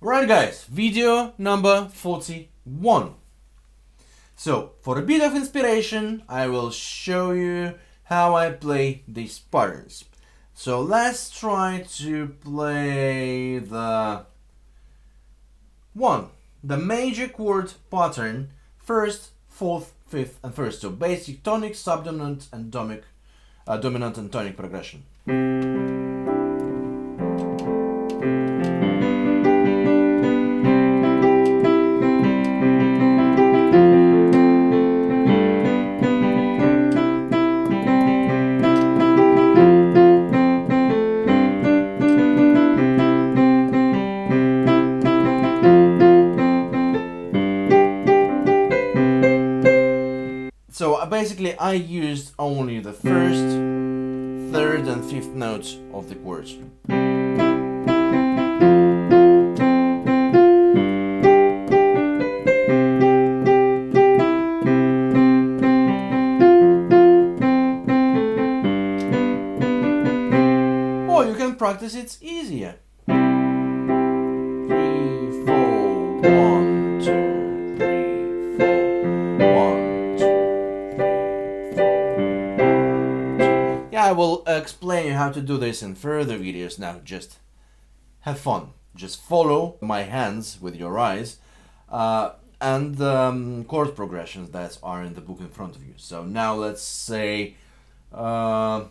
Right guys, video number 41. So, for a bit of inspiration, I will show you how I play these patterns. So let's try to play the major chord pattern, first, fourth, fifth, and first. So basic tonic, subdominant, and dominant and tonic progression. So basically I used only the first, third and fifth notes of the chords. Or you can practice it easier. 3, 4, 1, 2, 3, 4, 1, 2. Yeah, I will explain how to do this in further videos now. Just have fun. Just follow my hands with your eyes and the chord progressions that are in the book in front of you. So now let's say the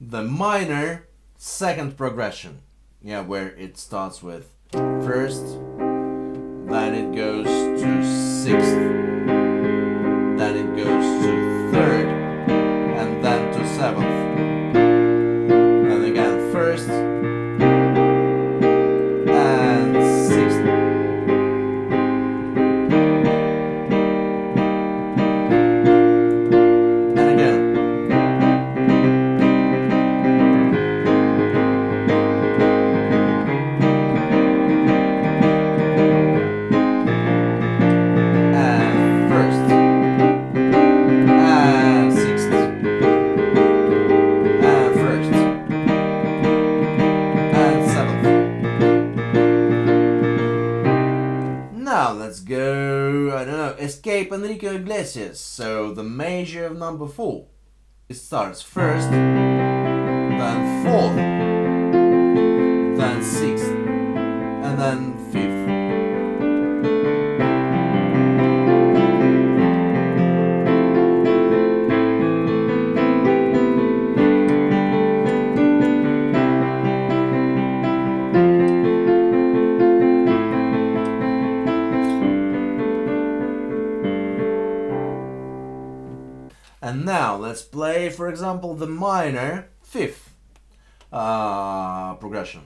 minor second progression. Yeah, where it starts with first, then it goes to sixth, then it goes to third, and then to seventh. And again, first and sixth. And again. And first. And sixth. And first. And seventh. Now let's go, I don't know, Escape Enrique Iglesias. So the major of number 4. It starts first, then fourth, then sixth, and then fifth. And now let's play, for example, the minor fifth progression.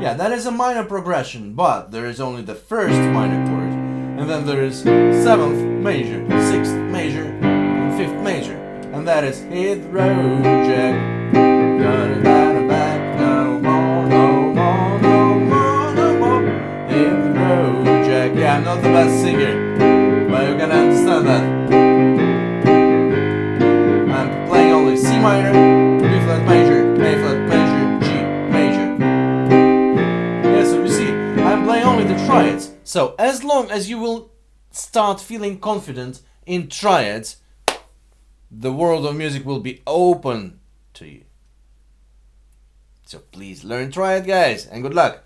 Yeah, that is a minor progression, but there is only the first minor chord, and then there is seventh major, sixth major, and fifth major, and that is hit the road, Jack. Back, no more, no more, no more, no more. Hit the road, Jack. Yeah, I'm not the best singer, but you can understand that. I'm playing only C minor, B flat major, A flat major, G major. Yeah, so you see, I'm playing only the triads. So as long as you will start feeling confident in triads, the world of music will be open to you. So please learn triad, guys, and good luck.